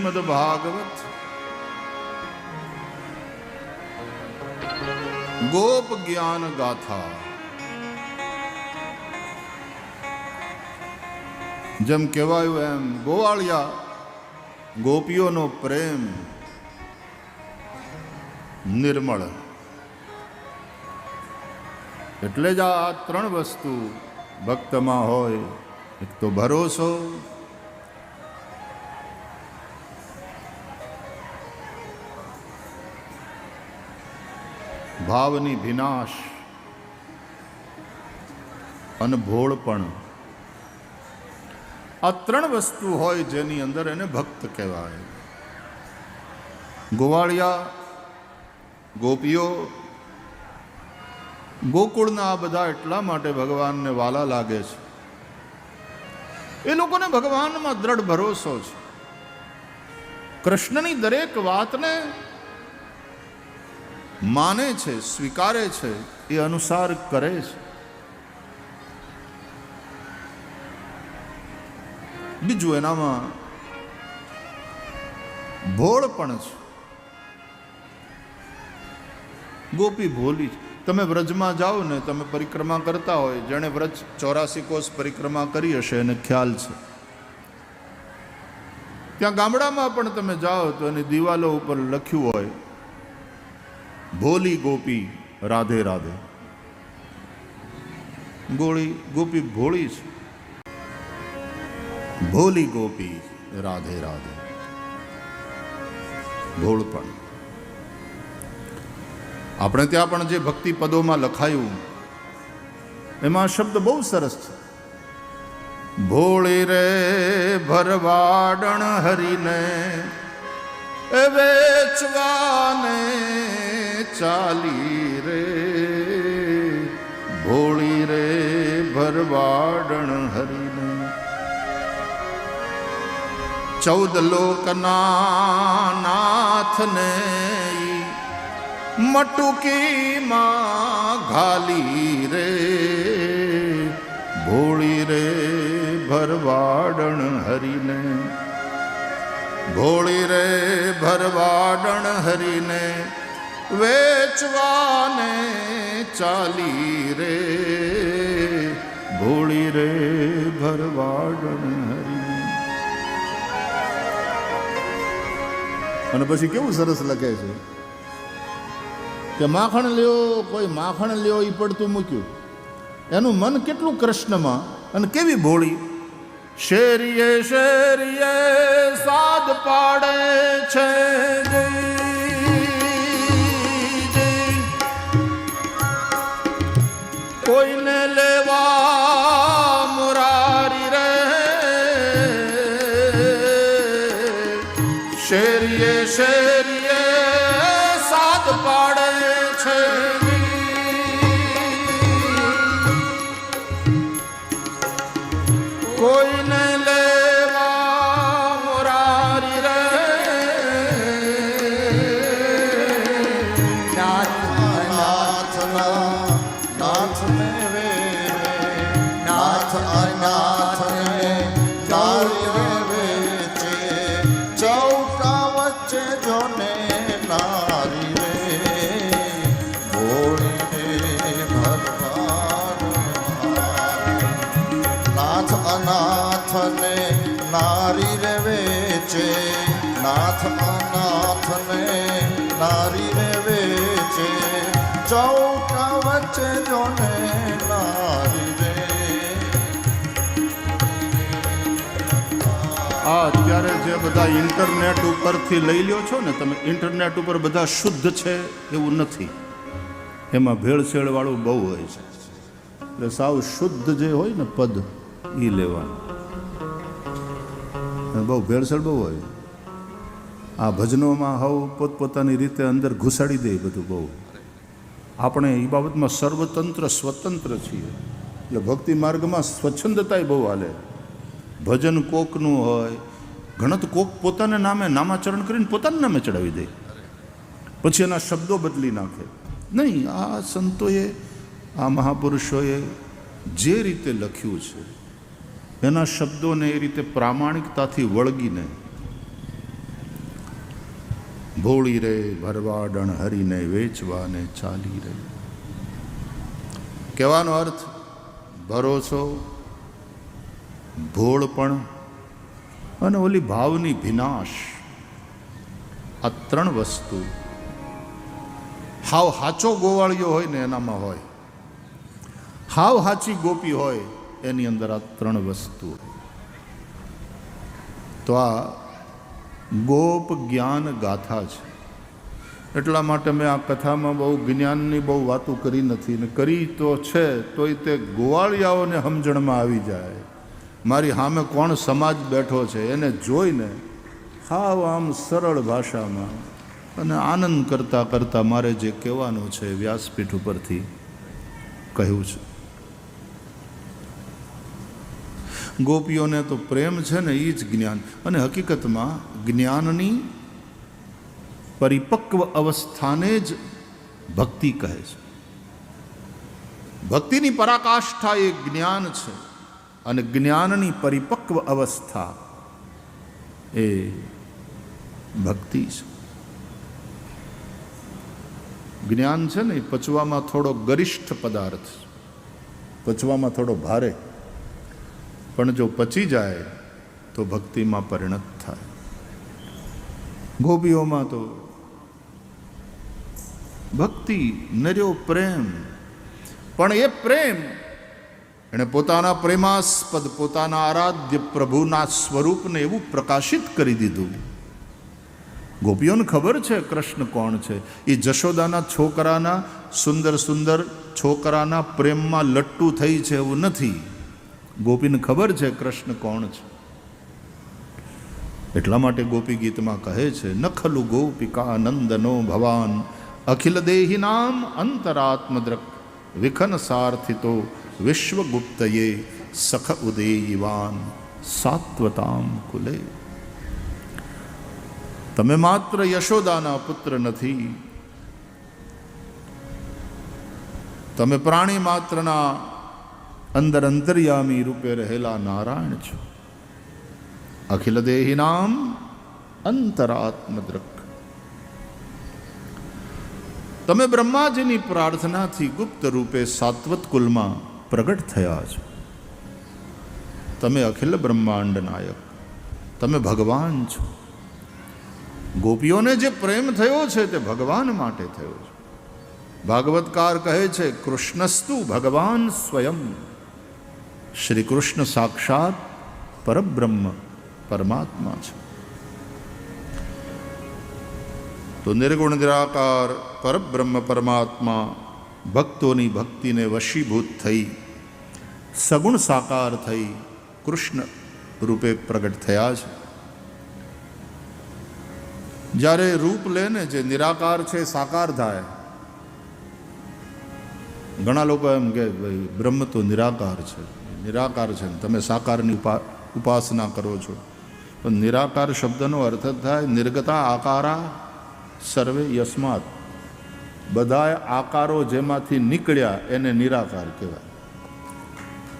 શ્રીમદ ભાગવત ગોપ જ્ઞાન ગાથા. જેમ કહેવાયું એમ ગોવાળિયા ગોપીઓનો પ્રેમ નિર્મળ. એટલે જ આ ત્રણ વસ્તુ ભક્તમાં હોય. એક તો ભરોસો, ભાવની ભીનાશ અને ભોળપણ. આ ત્રણ વસ્તુ હોય જેની અંદર એને ભક્ત કહેવાય. ગોવાળિયા ગોપીઓ ગોકુળના આ બધા એટલા માટે ભગવાનને વાલા લાગે છે. એ લોકોને ભગવાનમાં દ્રઢ ભરોસો છે. કૃષ્ણની દરેક વાતને માને છે, સ્વીકારે છે, એ અનુસાર કરે છે. બીજું એનામાં ભોળપણ છે. ગોપી ભોલી છે. તમે વ્રજમાં જાઓ ને, તમે પરિક્રમા કરતા હોય, જેણે વ્રજ 84 કોષ પરિક્રમા કરી હશે એને ખ્યાલ છે. ત્યાં ગામડામાં પણ તમે જાઓ તો એની દિવાલો ઉપર લખ્યું હોય, ભોલી ગોપી રાધે રાધે. ગોપી ભોળી છે. ભોલી ગોપી રાધે રાધે. ભોળપણ. આપણે ત્યાં પણ જે ભક્તિ પદોમાં લખાયું એમાં શબ્દ બહુ સરસ છે. ભોળી રે ભરવાડણ હરીને એ વેચવાને ચાલી રે. ભોળી રે ભરવાડણ હરીને 14 લોકના નાથને મટુકીમાં ઘાલી રે. ભોળી રે ભરવાડણ હરીને. ભોળી રે ભરવાડણ હરીને વેચવાને ચાલી રે. ભોળી રે ભરવાડણ હરીને. અને પછી કેવું સરસ લખે છે કે માખણ લ્યો, કોઈ માખણ લ્યો એ પડતું મૂક્યું. એનું મન કેટલું કૃષ્ણમાં અને કેવી ભોળી. શેરીએ શેરીએ સાદ પાડે છે, કોઈને લેવા મુરારી રે. શેરીએ શેરીએ સાદ પાડે છે, કોઈને લેવા મુરારી રે. નાથને વે નાથ અનાથને વેચે. ચૌકા વચ્ચે જોને નારી રે. ભોળી રે ભગવાન નાથ અનાથને નારી રે વેચે. નાથ અનાથને નારી રે વેચે. ચૌકા વચ્ચે જોને નારી રે. આ અત્યારે જે બધા ઇન્ટરનેટ ઉપરથી લઈ લ્યો છો ને તમે, ઇન્ટરનેટ ઉપર બધા શુદ્ધ છે એવું નથી. એમાં ભેળસેળ વાળું બહુ હોય છે. એટલે સાવ શુદ્ધ જે હોય ને પદ એ લેવાનું. બહુ ભેળસેળ બહુ હોય. આ ભજનોમાં હવ પોતપોતાની રીતે અંદર ઘુસાડી દે બધું બહુ. આપણે એ બાબતમાં સર્વતંત્ર સ્વતંત્ર છીએ. એટલે ભક્તિ માર્ગમાં સ્વચ્છંદતા બહુ હાલે. ભજન કોકનું હોય, ઘણા તો કોક પોતાના નામે નામાચરણ કરીને પોતાના નામે ચડાવી દે, પછી એના શબ્દો બદલી નાખે. નહીં, આ સંતોએ, આ મહાપુરુષોએ જે રીતે લખ્યું છે એના શબ્દોને એ રીતે પ્રામાણિકતાથી વળગીને ભોળી રે ભરવાડણ હરીને વેચવાને ચાલી રે. કહેવાનો અર્થ ભરોસો, ભોળપણ અને ઓલી ભાવની ભીનાશ, આ ત્રણ વસ્તુ હાવ હાચો ગોવાળિયો હોય ને એનામાં હોય, હાવ હાચી ગોપી હોય એની અંદર આ ત્રણ વસ્તુ. તો આ ગોપ જ્ઞાન ગાથા છે. એટલા માટે મેં આ કથામાં બહુ જ્ઞાનની બહુ વાતો કરી નથી, ને કરી તો છે તોય તે ગોવાળિયાઓને સમજણમાં આવી જાય. મારી સામે કોણ સમાજ બેઠો છે એને જોઈને હાવ આમ સરળ ભાષામાં અને આનંદ કરતાં કરતાં મારે જે કહેવાનું છે વ્યાસપીઠ ઉપરથી કહ્યું છે. ગોપીઓને તો પ્રેમ છે ને એ જ જ્ઞાન, અને હકીકતમાં જ્ઞાનની પરિપક્વ અવસ્થાને જ ભક્તિ કહે છે. ભક્તિની પરાકાષ્ઠા એ જ્ઞાન છે, અને જ્ઞાનની પરિપક્વ અવસ્થા એ ભક્તિ છે. જ્ઞાન છે ને એ પચવામાં થોડો ગરિષ્ઠ પદાર્થ, પચવામાં થોડો ભારે, પણ જો પચી જાય તો ભક્તિમાં પરિણત થાય. ગોપીઓમાં તો ભક્તિ, નર્યો પ્રેમ, પણ એ પ્રેમ એણે પોતાના પ્રેમાસ્પદ, પોતાના આરાધ્ય પ્રભુના સ્વરૂપને એવું પ્રકાશિત કરી દીધું. ગોપીઓને ખબર છે કૃષ્ણ કોણ છે. એ જશોદાના છોકરાના, સુંદર સુંદર છોકરાના પ્રેમમાં લટ્ટુ થઈ છે એવું નથી. ગોપીને ખબર છે કૃષ્ણ કોણ છે. એટલા માટે ગોપી ગીતમાં કહે છે, ન ખલુ ગોપિકા નંદનો ભવાન અખિલ દેહિનામ અંતરાત્મદ્રક વિખન સાર્થિતો વિશ્વગુપ્તયે સખ ઉદેયવાન સાત્વતામ કુલે. તમે માત્ર યશોદાના પુત્ર નથી, તમે પ્રાણી માત્રના અંદર અંતર્યામી રૂપે રહેલા નારાયણ છો. અખિલ દેહિનામ અંતરાત્મદ્રક. તમે બ્રહ્માજીની પ્રાર્થનાથી ગુપ્ત રૂપે સાત્વત કુલમાં પ્રગટ થયા છો. તમે અખિલ બ્રહ્માંડ નાયક, તમે ભગવાન છો. ગોપીઓને જે પ્રેમ થયો છે તે ભગવાન માટે થયો છે. ભાગવતકાર કહે છે, કૃષ્ણસ્તુ ભગવાન સ્વયં. શ્રી કૃષ્ણ સાક્ષાત પરબ્રહ્મ, પરમાત્મા છે. તો નિર્ગુણ નિરાકાર પરબ્રહ્મ પરમાત્મા ભક્તોની ભક્તિને વશીભૂત થઈ સગુણ સાકાર થઈ કૃષ્ણ રૂપે પ્રગટ થયા છે. જ્યારે રૂપ લે ને જે નિરાકાર છે સાકાર થાય. ઘણા લોકો એમ કે ભાઈ બ્રહ્મ તો નિરાકાર છે, નિરાકાર છે ને તમે સાકારની ઉપાસના કરો છો. પણ નિરાકાર શબ્દનો અર્થ થાય નિર્ગતા આકારા સર્વે યસ્માત. બધા આકારો જેમાંથી નીકળ્યા એને નિરાકાર કહેવાય.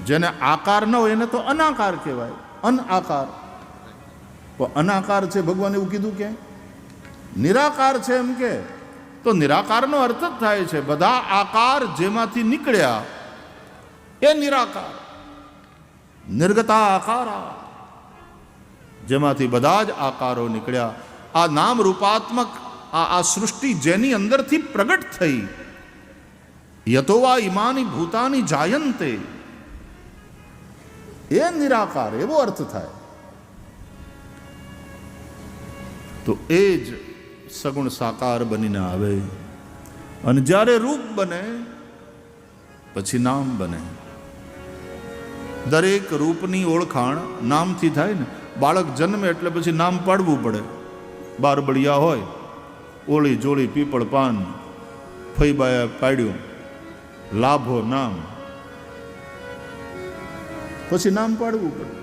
જેને આકાર ન હોય એને તો અનાકાર કહેવાય, અનઆકાર. તો અનાકાર છે ભગવાન એવું કીધું કે નિરાકાર છે એમ કે, તો નિરાકારનો અર્થ જ થાય છે બધા આકાર જેમાંથી નીકળ્યા એ નિરાકાર. નિર્ગતા આકારા, જેમાંથી બધા જ આકારો નીકળ્યા. આ નામ રૂપાત્મક આ સૃષ્ટિ જેની અંદરથી પ્રગટ થઈ, યતોવા ઇમાની ભૂતાની જાયંતે, એ નિરાકાર એવો અર્થ થાય. તો એ જ સગુણ સાકાર બનીને આવે, અને જ્યારે રૂપ બને પછી નામ બને. દરેક રૂપની ઓળખાણ નામથી થાય ને. બાળક જન્મે એટલે પછી નામ પાડવું પડે. બારબડિયા હોય, ઓળી જોળી પીપળ પાન, ફઈબાએ પાડ્યું, લાભો નામ, પછી નામ પાડવું પડે.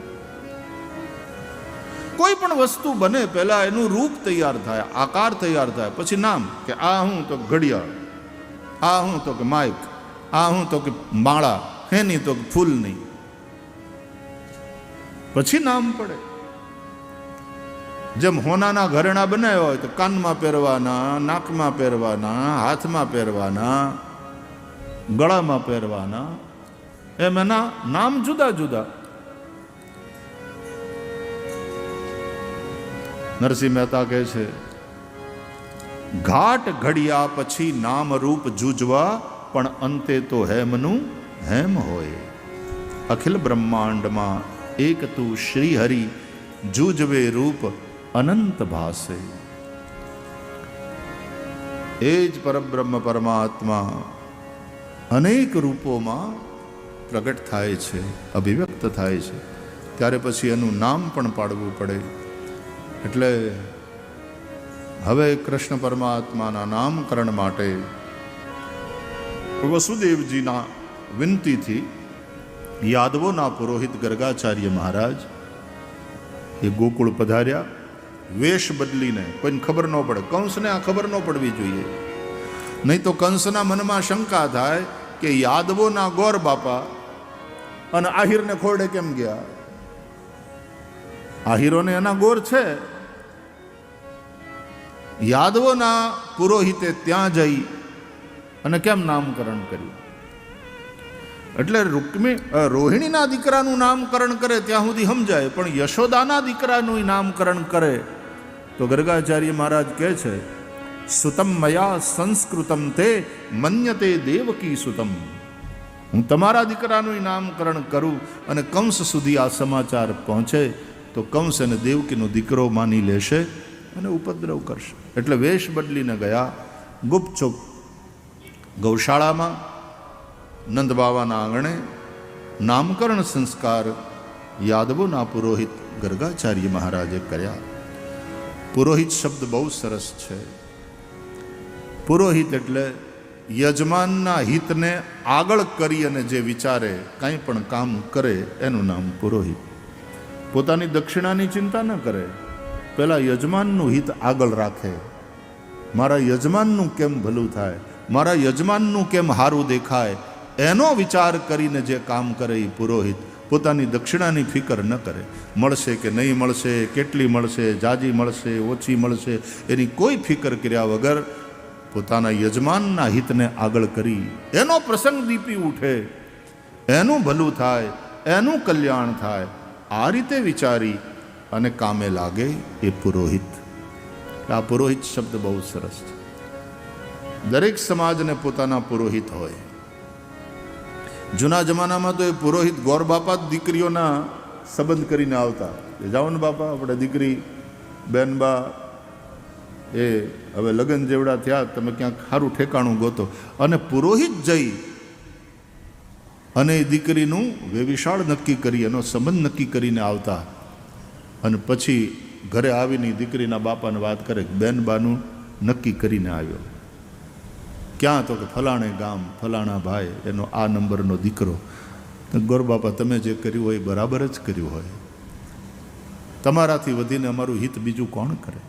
કોઈ પણ વસ્તુ બને પહેલા એનું રૂપ તૈયાર થાય, આકાર તૈયાર થાય, પછી નામ. કે આ હું તો ઘડિયાળ, આ હું તો કે માઇક, આ હું તો કે માળા, એની તો ફૂલની, પછી નામ પડે. જેમ હોનાના ઘરેણા બનાવ્યા હોય તો કાનમાં પહેરવાના, નાકમાં પહેરવાના, હાથમાં પહેરવાના, ગળામાં પહેરવાના, એમ એના નામ જુદા જુદા. નરસિંહ મહેતા કહે છે, ઘાટ ઘડિયા પછી નામ રૂપ જૂજવા, પણ અંતે તો હેમનું હેમ હોય. અખિલ બ્રહ્માંડમાં એક તું શ્રી હરિ, જૂજવે રૂપ અનંત ભાસે. એ જ પરબ્રહ્મ પરમાત્મા અનેક રૂપોમાં પ્રગટ થાય છે, અભિવ્યક્ત થાય છે, ત્યારે પછી એનું નામ પણ પાડવું પડે. એટલે હવે કૃષ્ણ પરમાત્માના નામકરણ માટે વસુદેવજીના વિનંતીથી યાદવોના પુરોહિત ગર્ગાચાર્ય મહારાજ એ ગોકુળ પધાર્યા. વેશ બદલીને, કોઈને ખબર ન પડે, કંસને આ ખબર ન પડવી જોઈએ, નહીં તો કંસના મનમાં શંકા થાય કે યાદવોના ગોર બાપા અને આહિરને ખોરડે કેમ ગયા. આહિરોને એના ગોર છે, યાદવોના પુરોહિતે ત્યાં જઈ અને કેમ નામકરણ કર્યું. એટલે રોહિણીના દીકરાનું નામકરણ કરે ત્યાં સુધી સમજાય, પણ યશોદાના દીકરાનું નામકરણ કરે તો ગર્ગાચાર્ય મહારાજ કહે છે, સુતમ મયા સંસ્કૃતમ તે મન્યતે દેવકી સુતમ. હું તમારા દીકરાનું નામકરણ કરું અને કંસ સુધી આ સમાચાર પહોંચે તો કંસ અને દેવકીનો દીકરો માની લેશે અને ઉપદ્રવ કરશે. એટલે વેશ બદલીને ગયા. ગુપચુપ ગૌશાળામાં નંદ બાવાના આંગણે નામકરણ સંસ્કાર યાદવોના પુરોહિત ગર્ગાચાર્ય મહારાજે કર્યા. પુરોહિત શબ્દ બહુ સરસ છે. પુરોહિત એટલે યજમાનના હિતને આગળ કરી અને જે વિચારે, કાંઈ પણ કામ કરે એનું નામ પુરોહિત. પોતાની દક્ષિણાની ચિંતા ન કરે, પહેલાં યજમાનનું હિત આગળ રાખે. મારા યજમાનનું કેમ ભલું થાય, મારા યજમાનનું કેમ સારું દેખાય, એનો વિચાર કરીને જે કામ કરે એ પુરોહિત. પોતાની દક્ષિણાની ફિકર ન કરે, મળશે કે નહીં મળશે, કેટલી મળશે, જાજી મળશે, ઓછી મળશે, એની કોઈ ફિકર કર્યા વગર પોતાના યજમાનના હિતને આગળ કરી એનો પ્રસંગ દીપી ઉઠે, એનું ભલું થાય, એનું કલ્યાણ થાય, આ રીતે વિચારી અને કામે લાગે એ પુરોહિત. આ પુરોહિત શબ્દ બહુ સરસ છે. દરેક સમાજને પોતાના પુરોહિત હોય. જૂના જમાનામાં તો એ પુરોહિત ગોર બાપા જ દીકરીઓના સંબંધ કરીને આવતા. જાઓ ને બાપા, આપણે દીકરી બેનબા એ હવે લગ્ન જેવડા થયા, તમે ક્યાંક સારું ઠેકાણું ગોતો. અને પુરોહિત જઈ અને એ દીકરીનું વેવિશાળ નક્કી કરી, એનો સંબંધ નક્કી કરીને આવતા. અને પછી ઘરે આવીને દીકરીના બાપાને વાત કરે, બેનબાનું નક્કી કરીને આવ્યો. ક્યાં? તો કે ફલાણે ગામ, ફલાણા ભાઈ, એનો આ નંબરનો દીકરો. ગોર બાપા, તમે જે કર્યું હોય બરાબર જ કર્યું હોય, તમારાથી વધીને અમારું હિત બીજું કોણ કરે?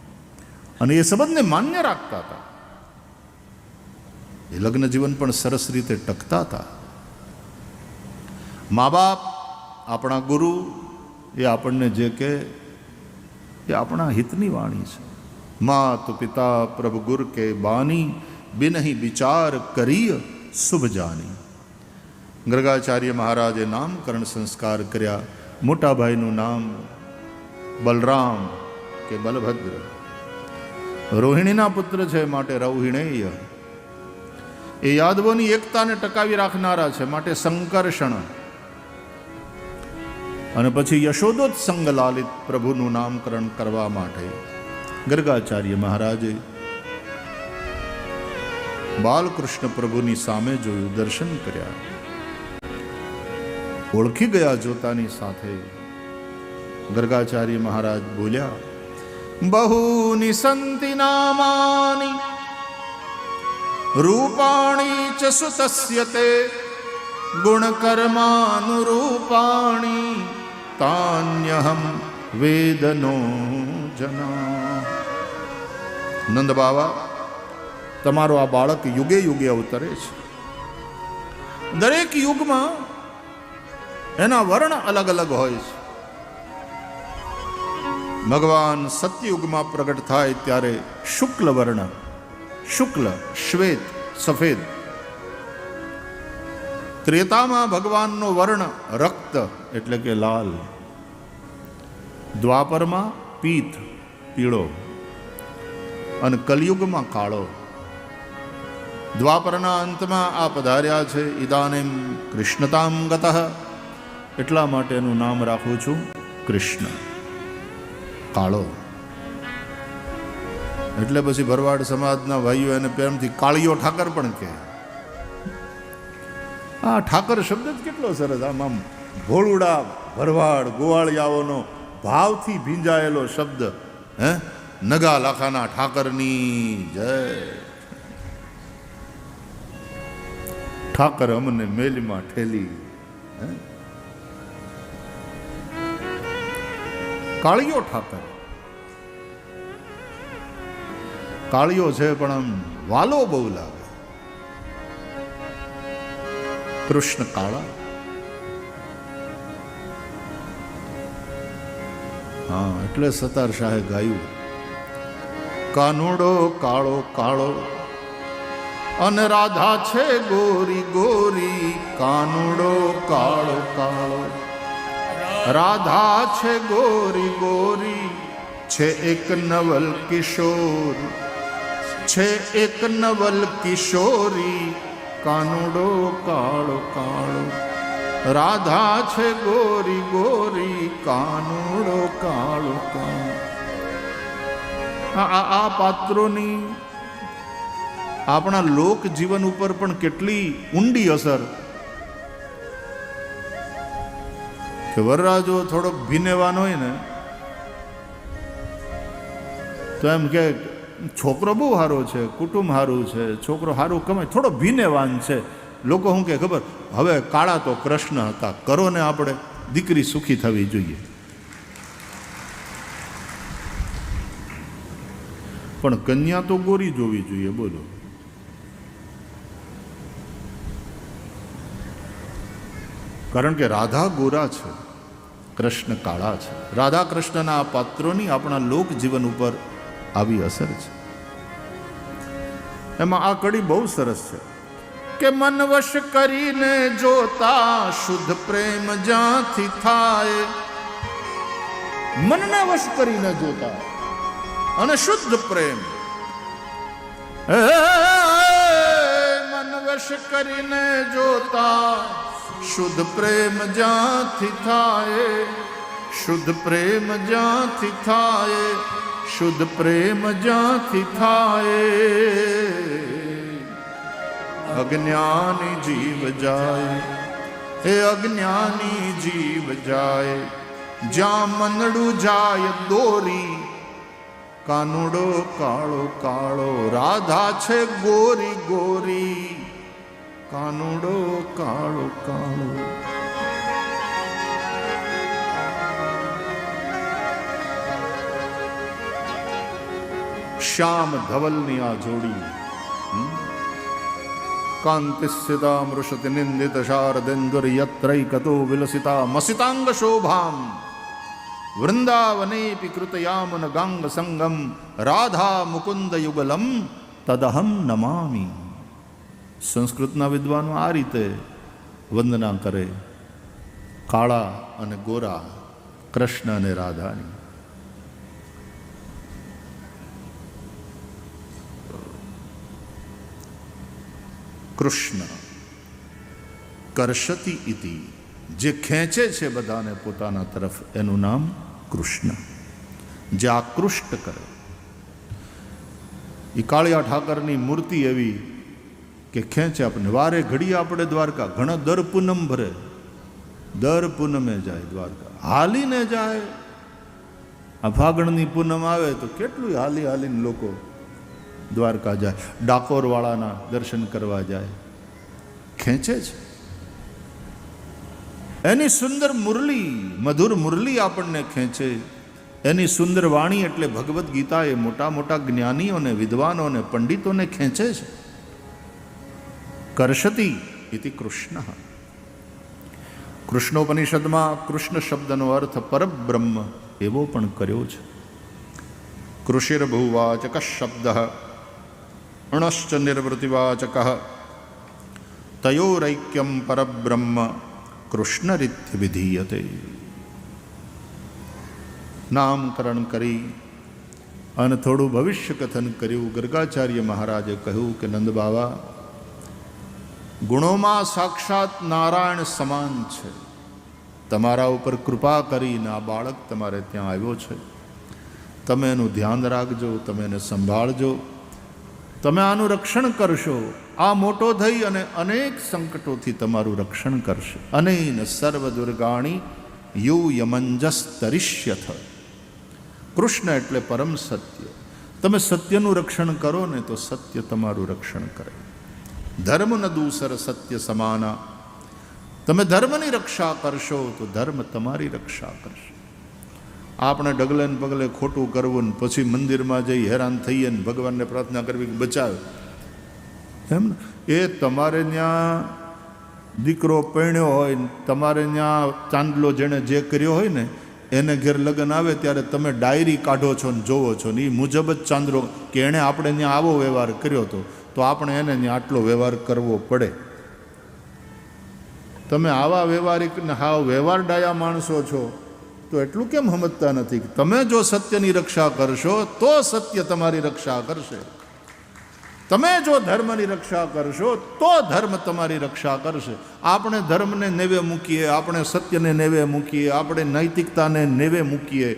અને એ સંબંધને માન્ય રાખતા હતા. એ લગ્ન જીવન પણ સરસ રીતે ટકતા હતા. મા બાપ, આપણા ગુરુ, એ આપણને જે કે એ આપણા હિતની વાણી છે. માત પિતા પ્રભુ ગુર કે બાની, બિનહી વિચાર કરી શુભ જાની. ગર્ગાચાર્ય મહારાજે નામકરણ સંસ્કાર કર્યા. મોટા ભાઈનું નામ બલરામ કે બલભદ્ર. રોહિણીના પુત્ર છે માટે રૌહિણેય. એ યાદવોની એકતાને ટકાવી રાખનારા છે માટે સંકર્ષણ. અને પછી યશોદોત્સંગ લાલિત પ્રભુનું નામકરણ કરવા માટે ગર્ગાચાર્ય મહારાજે બાલકૃષ્ણ પ્રભુની સામે જોયું, દર્શન કર્યા, ઓળખી ગયા જોતાની સાથે. ગર્ગાચાર્ય મહારાજ બોલ્યા, બહુની સંતિ નામાની રૂપાણી ચ સુતસ્ય તે ગુણકર્માનુરૂપાણી તાન્યહમ વેદનો જના. નંદ બાવા, તમારો આ બાળક યુગે યુગે અવતરે છે. દરેક યુગમાં એના વર્ણ અલગ અલગ હોય છે. ભગવાન સતયુગમાં પ્રગટ થાય ત્યારે શુક્લ વર્ણ, શુક્લ શ્વેત સફેદ. ત્રેતામાં ભગવાનનો વર્ણ રક્ત એટલે કે લાલ, દ્વાપરમાં પીત પીળો અને કલયુગમાં કાળો. દ્વાપરના અંતમાં આ પધાર્યા છે. ઇદાનીમ કૃષ્ણતામ ગતઃ, એટલા માટે એનું નામ રાખું છું કૃષ્ણ, કાળો. એટલે પછી ભરવાડ સમાજના ભાઈઓ એને પ્રેમથી કાળિયો ઠાકર પણ કહે. આ ઠાકર શબ્દ જ કેટલો સરસ, આમ ભોળુડા ભરવાડ ગોવાળિયાઓનો ભાવથી ભીંજાયેલો શબ્દ. હે, નગા લાખાના ઠાકરની જય. ઠાકર અમને મેલમાં ઠેલી. કાળિયો ઠાકર, કાળિયો છે પણ આમ વાલો બહુ લાગે. કૃષ્ણ કાળા. હા, એટલે સતાર શાહે ગાયું, કાનુડો કાળો કાળો અને રાધા છે ગોરી ગોરી. કાનુડો કાળો કાળો, રાધા છે ગોરી ગોરી. છે એક નવલ કિશોર, છે એક નવલ કિશોરી. કાનુડો કાળો કાળો, રાધા છે ગોરી ગોરી. કાનુડો કાળો કાળો. આ પાત્રોની આપણા લોક જીવન ઉપર પણ કેટલી ઊંડી અસર. કે વરરાજો થોડોક ભીનેવાન હોય ને તો એમ કે છોકરો બહુ સારો છે, કુટુંબ સારું છે, છોકરો સારું કમાય, થોડો ભીનેવાન છે. લોકો શું કે ખબર, હવે કાળા તો કૃષ્ણ હતા, કરો ને આપણે, દીકરી સુખી થવી જોઈએ. પણ કન્યા તો ગોરી જોવી જોઈએ. બોલો, કારણ કે રાધા ગોરા છે, કૃષ્ણ કાળા છે. રાધા કૃષ્ણના આ પાત્રોની આપણા લોક જીવન ઉપર આવી અસર છે. એમાં આ કડી બહુ સરસ છે કે મન વશ કરીને જોતા શુદ્ધ પ્રેમ જ્યાંથી થાય. મનને વશ કરીને જોતા અને શુદ્ધ પ્રેમ, મન વશ કરીને જોતા શુદ્ધ પ્રેમ જ્યાંથી થાય. શુદ્ધ પ્રેમ જ્યાંથી થાય, શુદ્ધ પ્રેમ જ્યાંથી થાય. અજ્ઞાની જીવ જાય, એ અજ્ઞાની જીવ જાય. જ્યાં મનડું જાય દોરી. કાનુડો કાળો કાળો, રાધા છે ગોરી ગોરી. કાનુડો કાળો કાળો. શ્યામ ધવલની આ જોડી, કાંતિસ્થિતા મૃષતિ નિંદિત શારદેન્દુર યત્રૈકતો વિલસિતા મસિતાંગ શોભામ. વૃંદાવનેપી કૃતયામન ગાંગ સંગમ. રાધા મુકુંદ યુગલમ તદહમ નમામિ. સંસ્કૃતના વિદ્વાનો આ રીતે વંદના કરે કાળા અને ગોરા, કૃષ્ણ અને રાધાની. કૃષ્ણ કર્ષતિ ઇતિ, જે ખેંચે છે બધાને પોતાના તરફ, એનું નામ કૃષ્ણ. જે આકૃષ્ટ કરે. એ કાળિયા ઠાકરની મૂર્તિ એવી કે ખેંચે આપણને. વારે ઘડીએ આપણે દ્વારકા, ઘણા દર પૂનમ ભરે, દર પૂનમે જાય દ્વારકા, હાલીને જાય. આ ફાગણની પૂનમ આવે તો કેટલું હાલી હાલીને લોકો દ્વારકા જાય. ડાકોરવાળાના દર્શન કરવા જાય, ખેંચે છે. એની સુંદર મુરલી, મધુર મુરલી આપણને ખેંચે. એની સુંદર વાણી એટલે ભગવદ્ ગીતા એ મોટા મોટા જ્ઞાનીઓને, વિદ્વાનોને, પંડિતોને ખેંચે છે. કર્ષતિ ઇતિ કૃષ્ણ. કૃષ્ણોપનિષદમાં કૃષ્ણ શબ્દનો અર્થ પરબ્રહ્મ એવો પણ કર્યો છે. કૃષિર્ભુવાચક શબ્દ અણશ્ચ નિર્વૃતિવાચક તયોરૈક્યમ પરબ્રહ્મ કૃષ્ણરીત્ય વિધીયતે. નામકરણ કરી અને થોડું ભવિષ્ય કથન કર્યું. ગર્ગાચાર્ય મહારાજે કહ્યું કે નંદ બાવા, ગુણોમાં સાક્ષાત નારાયણ સમાન છે. તમારા ઉપર કૃપા કરીને આ બાળક તમારે ત્યાં આવ્યો છે. તમે એનું ધ્યાન રાખજો, તમે એને સંભાળજો, તમે આનું રક્ષણ કરશો. આ મોટો થઈ અને અનેક સંકટોથી તમારું રક્ષણ કરશે. અનેન સર્વ દુર્ગાણી યુ યમંજસ તરિષ્યથ. કૃષ્ણ એટલે પરમ સત્ય. તમે સત્યનું રક્ષણ કરો ને તો સત્ય તમારું રક્ષણ કરે. ધર્મ ન દૂસર સત્ય સમાના. તમે ધર્મની રક્ષા કરશો તો ધર્મ તમારી રક્ષા કરશે. આપણે ડગલે ને પગલે ખોટું કરવું ને પછી મંદિરમાં જઈ હેરાન થઈએ ને ભગવાનને પ્રાર્થના કરવી કે બચાવે, એમ એ તમારે ત્યાં દીકરો પરણ્યો હોય ને તમારે ત્યાં ચાંદલો જેણે જે કર્યો હોય ને એને ઘેર લગ્ન આવે ત્યારે તમે ડાયરી કાઢો છો ને જોવો છો ને એ મુજબ જ ચાંદલો કે એણે આપણે ત્યાં આવો વ્યવહાર કર્યો હતો તો આપણે એને ત્યાં આટલો વ્યવહાર કરવો પડે. તમે આવા વ્યવહારિક ને હાવ વ્યવહાર ડાયા માણસો છો તો એટલું કેમ સમજતા નથી કે તમે જો સત્યની રક્ષા કરશો તો સત્ય તમારી રક્ષા કરશે. તમે જો ધર્મની રક્ષા કરશો તો ધર્મ તમારી રક્ષા કરશે. આપણે ધર્મને નેવે મૂકીએ, આપણે સત્યને નેવે મૂકીએ, આપણે નૈતિકતાને નેવે મૂકીએ,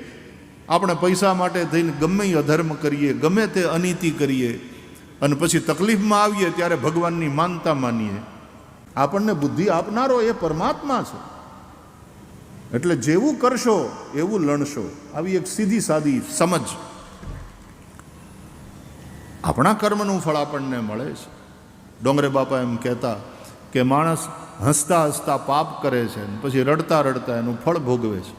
આપણે પૈસા માટે થઈને ગમે અધર્મ કરીએ, ગમે તે અનીતિ કરીએ અને પછી તકલીફમાં આવીએ ત્યારે ભગવાનની માનતા માનીએ. આપણને બુદ્ધિ આપનારો એ પરમાત્મા છે. એટલે જેવું કરશો એવું લણશો. આવી એક સીધી સાદી સમજ. આપણા કર્મનું ફળ આપણને મળે છે. ડોંગરે બાપા એમ કહેતા કે માણસ હસતા હસતા પાપ કરે છે અને પછી રડતા રડતા એનું ફળ ભોગવે છે.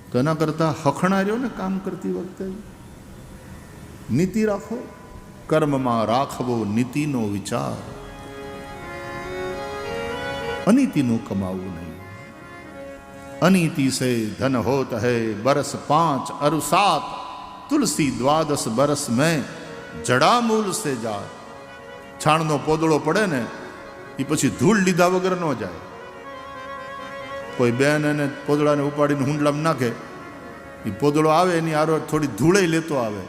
તો એના કરતાં હખણા રહ્યો ને કામ કરતી વખતે. નીતિ રાખો, કર્મમાં રાખવો નીતિનો વિચાર. અનીતિનું કમાવું નહીં. अनीति से धन होत है बरस 5 और 7 तुलसी 12 बरस में जड़ामूल से जाए. છાણનો પોદળો પડે ને એ પછી ધૂળ લીધા વગર ન જાય. કોઈ બેન એને પોદળાને ઉપાડીને હુંડલામાં નાખે, એ પોદળો આવે એની આરો થોડી ધૂળે લેતો આવે.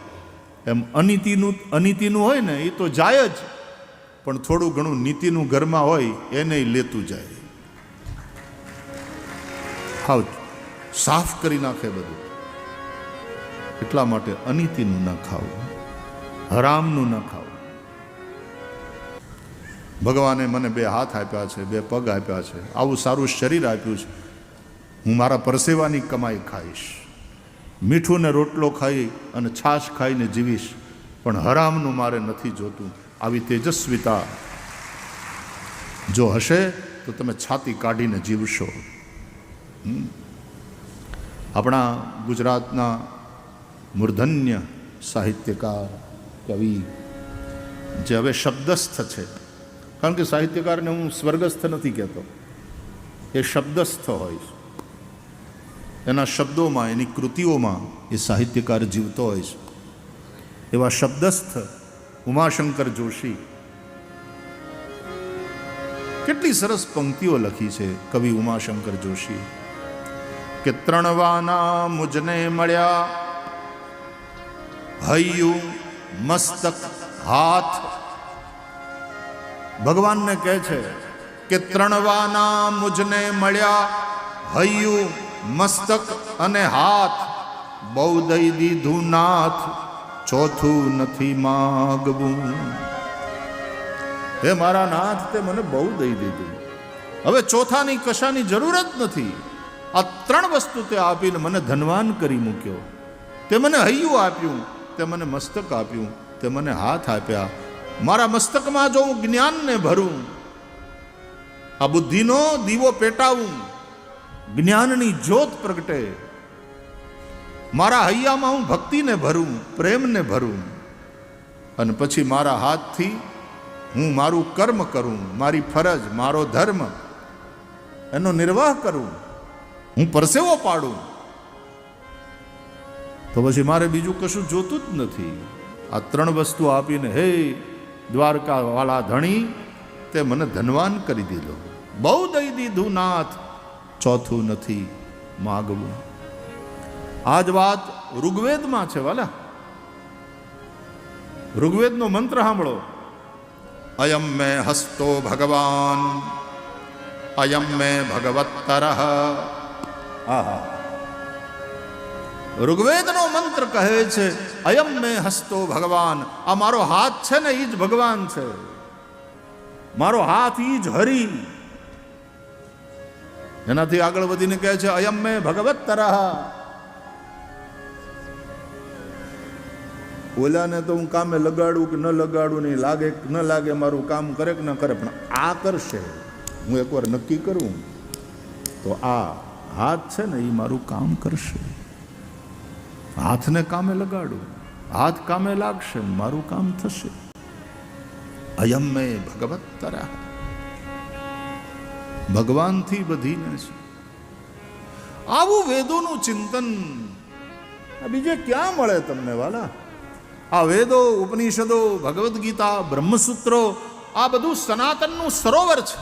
એમ અનીતિનું હોય ને એ તો જાય જ, પણ થોડું ઘણું નીતિનું ઘરમાં હોય એને લેતું જાય. હાવ સાફ કરી નાખે બધું. એટલા માટે અનીતિનું ન ખાવું, હરામનું ન ખાવું. ભગવાને મને 2 હાથ આપ્યા છે, 2 પગ આપ્યા છે, આવું સારું શરીર આપ્યું છે. હું મારા પરસેવાની કમાઈ ખાઈશ, મીઠું ને રોટલો ખાઈ અને છાશ ખાઈને જીવીશ, પણ હરામનું મારે નથી જોતું. આવી તેજસ્વીતા જો હશે તો તમે છાતી કાઢીને જીવશો. આપણા ગુજરાતના મૂર્ધન્ય સાહિત્યકાર કવિ જે હવે શબ્દસ્થ છે, કારણ કે સાહિત્યકારને હું સ્વર્ગસ્થ નથી કહેતો, એ શબ્દસ્થ હોય છે. એના શબ્દોમાં, એની કૃતિઓમાં એ સાહિત્યકાર જીવતો હોય છે. એવા શબ્દસ્થ ઉમાશંકર જોશી કેટલી સરસ પંક્તિઓ લખી છે કવિ ઉમાશંકર જોશી કે 3 વાના મુજને મળ્યા હૈયું મસ્તક હાથ. ભગવાનને કહે છે કે 3 વાના મુજને મળ્યા હૈયું મસ્તક અને હાથ. બહુ દઈ દીધું નાથ, ચોથું નથી માગવું. હે મારા નાથ, તે મને બહુ દઈ દીધું, હવે ચોથાની કશાની જરૂર જ નથી. આ 3 વસ્તુ તે આપીને મને ધનવાન કરી મૂક્યો. તે મને હૈયું આપ્યું, તે મને મસ્તક આપ્યું, તે મને હાથ આપ્યા. મારા મસ્તકમાં જો હું જ્ઞાનને ભરું, આ બુદ્ધિનો દીવો પેટાવું, જ્ઞાનની જ્યોત પ્રગટે. મારા હૈયામાં હું ભક્તિને ભરું, પ્રેમને ભરું, અને પછી મારા હાથથી હું મારું કર્મ કરું, મારી ફરજ, મારો ધર્મ, એનો નિર્વાહ કરું, હું પરસેવો પાડું. તો પછી મારે બીજું કશું જોતું જ નથી. આ ત્રણ વસ્તુ આપીને હે દ્વારકા વાળા ધણી તે મને ધનવાન કરી દીધો, બહુ દઈ દીધું નાથ, ચોથું નથી માગવું. આ જ વાત ઋગ્વેદમાં છે વાલા. ઋગ્વેદનો મંત્ર સાંભળો. અયમ મે હસ્તો ભગવાન અયમ મે ભગવત્તરઃ. આહા, ઋગ્વેદનો મંત્ર કહે છે અયમ મે હસ્તો ભગવાન. આ મારો હાથ છે ને એ જ ભગવાન છે, મારો હાથ ઈ જ હરી. એનાથી આગળ વધીને કહે છે અયમ મે ભગવત્તરઃ. ઓલાને તો હું કામે લગાડું કે ન લગાડું, નહીં લાગે કે ન લાગે, મારું કામ કરે કે ન કરે, પણ આ કરશે. હું એકવાર નક્કી કરું તો આ હાથ છે ને એ મારું કામ કરશે. હાથને કામે લગાડું, હાથ કામે લાગશે, મારું કામ થશે. અયમ મે ભગવત્તરઃ. ભગવાનથી બધીને છે. આવું વેદોનું ચિંતન બીજે ક્યાં મળે તમને વાલા? આ વેદો, ઉપનિષદો, ભગવદ્ ગીતા, બ્રહ્મસૂત્રો, આ બધું સનાતનનું સરોવર છે.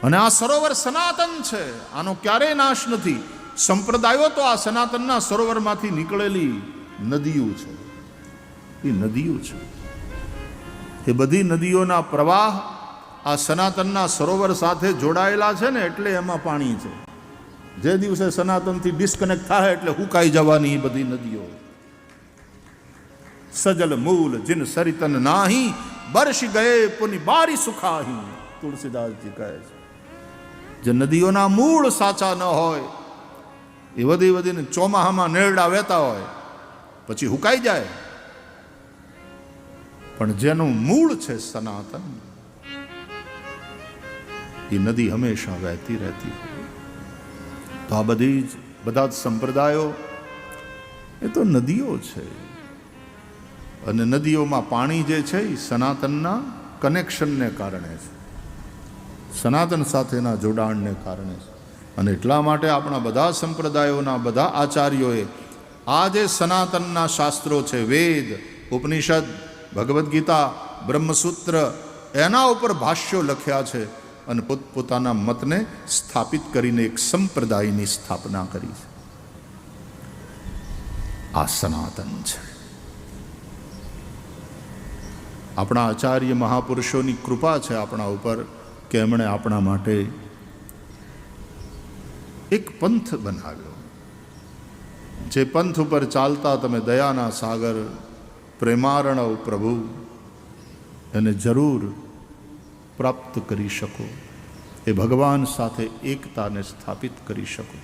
અને આ સરોવર સનાતન છે, આનો ક્યારેય નાશ નથી. સંપ્રદાયો તો આ સનાતનના સરોવરમાંથી નીકળેલી નદીઓ છે. એ નદીઓ છે, એ બધી નદીઓના પ્રવાહ આ સનાતનના સરોવર સાથે જોડાયેલા છે ને, એટલે એમાં પાણી છે. જે દિવસે સનાતનથી ડિસ્કનેક્ટ થાય એટલે હુકાઈ જવાની એ બધી નદીઓ. સજલ મૂલ જીન સરિતન નાહી, બરસ ગયે પુની બારી સુખાહી. તુલસીદાસજી કહે છે જે નદીઓના મૂળ સાચા ન હોય એ વધી વધીને ચોમાહામાં નેરડા વહેતા હોય પછી હુકાઈ જાય, પણ જેનું મૂળ છે સનાતન એ નદી હંમેશા વહેતી રહેતી. તો આ બધા જ સંપ્રદાયો એ તો નદીઓ છે. અને નદીઓમાં પાણી જે છે એ સનાતનના કનેક્શનને કારણે છે, સનાતન સાથેના જોડાણને કારણે છે. અને એટલા માટે આપણા બધા સંપ્રદાયોના બધા આચાર્યોએ આ જે સનાતનના શાસ્ત્રો છે, વેદ, ઉપનિષદ, ભગવદ્ ગીતા, બ્રહ્મસૂત્ર, એના ઉપર ભાષ્યો લખ્યા છે અને પોતપોતાના મતને સ્થાપિત કરીને એક સંપ્રદાયની સ્થાપના કરી છે. આ સનાતન છે. આપણા આચાર્ય મહાપુરુષોની કૃપા છે આપણા ઉપર કે એમણે આપણા માટે એક પંથ બનાવ્યો. જે પંથ ઉપર ચાલતા તમે દયાના સાગર, પ્રેમારણવ પ્રભુ એને જરૂર પ્રાપ્ત કરી શકો, એ ભગવાન સાથે એકતાને સ્થાપિત કરી શકો.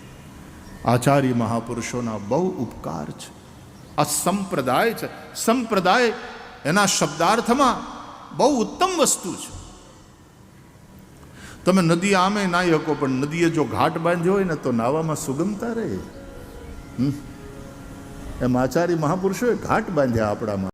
આચાર્ય મહાપુરુષોના બહુ ઉપકાર છે. આ સંપ્રદાય છે. સંપ્રદાય એના શબ્દાર્થમાં બહુ ઉત્તમ વસ્તુ છે. તમે નદી આમે નાહી શકો, પણ નદીએ જો ઘાટ બાંધ્યો હોય ને તો નાવામાં સુગમતા રહે. એમ આચાર્ય મહાપુરુષોએ ઘાટ બાંધ્યા આપણામાં.